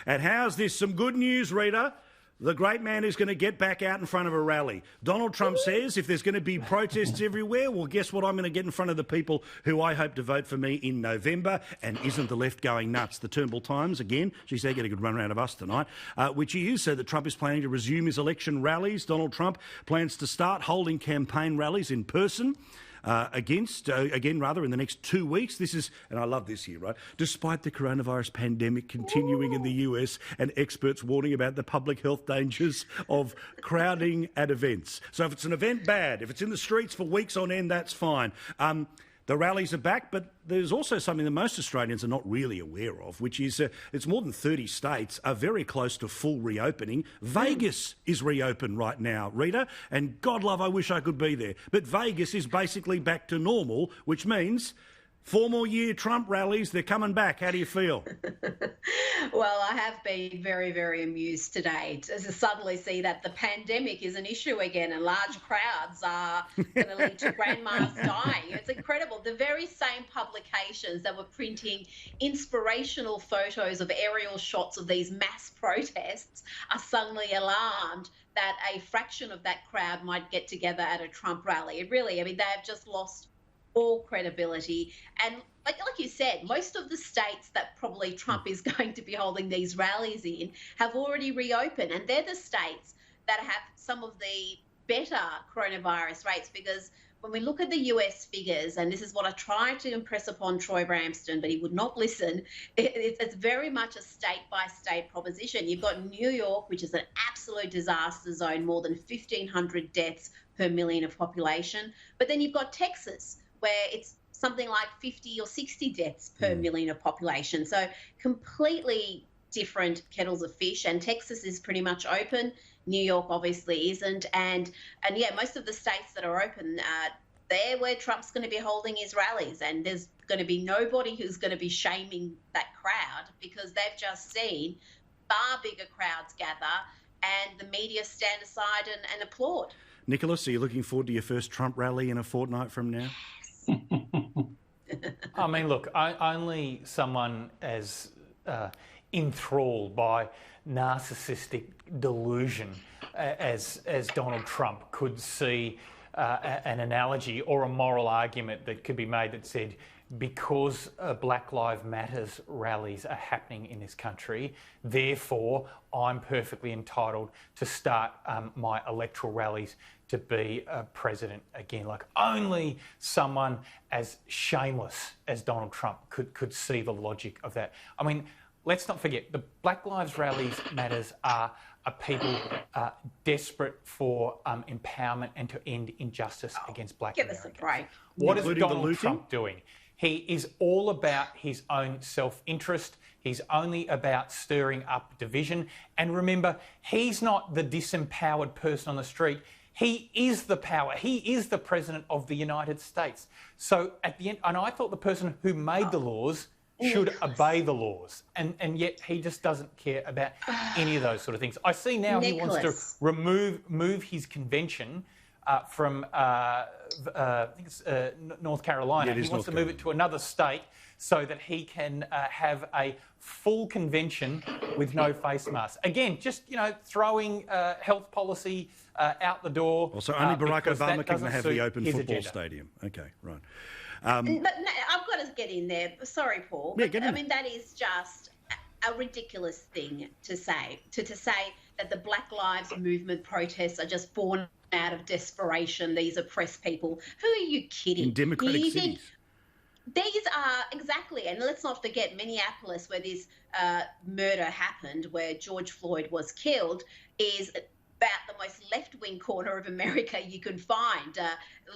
And how's this? Some good news, Rita. The great man is going to get back out in front of a rally. Donald Trump says if there's going to be protests everywhere, well, guess what? I'm going to get in front of the people who I hope to vote for me in November. And isn't the left going nuts? The Turnbull Times, again, geez, they get a good run around of us tonight, which is that Trump is planning to resume his election rallies. Donald Trump plans to start holding campaign rallies in person. In the next 2 weeks. This is, and I love this here, right? Despite the coronavirus pandemic continuing in the US and experts warning about the public health dangers of crowding at events. So if it's an event, bad. If it's in the streets for weeks on end, that's fine. The rallies are back, but there's also something that most Australians are not really aware of, which is it's more than 30 states are very close to full reopening. Vegas is reopened right now, Rita, and God love, I wish I could be there. But Vegas is basically back to normal, which means 4 more year Trump rallies, they're coming back. How do you feel? Well, I have been very, very amused today to suddenly see that the pandemic is an issue again and large crowds are going to lead to grandmas dying. It's incredible. The very same publications that were printing inspirational photos of aerial shots of these mass protests are suddenly alarmed that a fraction of that crowd might get together at a Trump rally. It really, I mean, they have just lost all credibility. And like you said, most of the states that probably Trump is going to be holding these rallies in have already reopened. And they're the states that have some of the better coronavirus rates, because when we look at the US figures, and this is what I tried to impress upon Troy Bramston, but he would not listen, it's very much a state-by-state proposition. You've got New York, which is an absolute disaster zone, more than 1,500 deaths per million of population. But then you've got Texas, where it's something like 50 or 60 deaths per million of population. So completely different kettles of fish, and Texas is pretty much open. New York obviously isn't. And yeah, most of the states that are open, they're where Trump's going to be holding his rallies, and there's going to be nobody who's going to be shaming that crowd, because they've just seen far bigger crowds gather and the media stand aside and applaud. Nicholas, are you looking forward to your first Trump rally in a fortnight from now? I mean, look, only someone as enthralled by narcissistic delusion as Donald Trump could see an analogy or a moral argument that could be made that said, because Black Lives Matters rallies are happening in this country, therefore I'm perfectly entitled to start my electoral rallies to be president again. Like, only someone as shameless as Donald Trump could see the logic of that. I mean, let's not forget, the Black Lives Matters are people desperate for empowerment and to end injustice against Black Americans. Give us a break. What is Donald Trump doing? He is all about his own self-interest. He's only about stirring up division. And remember, he's not the disempowered person on the street. He is the power. He is the president of the United States. So at the end, and I thought the person who made the laws should obey the laws. And yet he just doesn't care about any of those sort of things. I see now he wants to move his convention from I think it's North Carolina. Yeah, he wants to move it to another state so that he can have a full convention with no face masks. Again, just, throwing health policy out the door. Also, only Barack Obama can have the open football stadium. Okay, right. But no, I've got to get in there. Sorry, Paul. Yeah, but, I mean, that is just a ridiculous thing to say. To say that the Black Lives Movement protests are just born out of desperation. These oppressed people. Who are you kidding? In democratic cities. These are, exactly, and let's not forget Minneapolis, where this murder happened, where George Floyd was killed, is about the most left-wing corner of America you can find.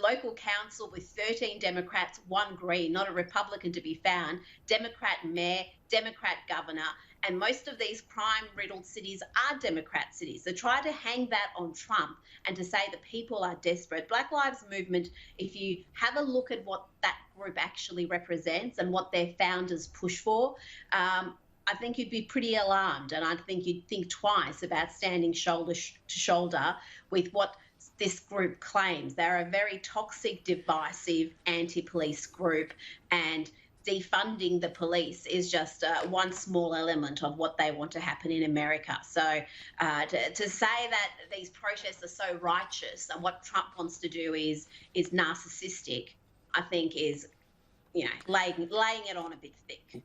Local council with 13 Democrats, 1 Green, not a Republican to be found, Democrat mayor, Democrat governor, and most of these crime-riddled cities are Democrat cities. So try to hang that on Trump and to say the people are desperate. Black Lives Movement, if you have a look at what that group actually represents and what their founders push for, I think you'd be pretty alarmed, and I think you'd think twice about standing shoulder to shoulder with what this group claims. They're a very toxic, divisive, anti-police group, and defunding the police is just one small element of what they want to happen in America. So to say that these protests are so righteous and what Trump wants to do is narcissistic, I think is, laying it on a bit thick.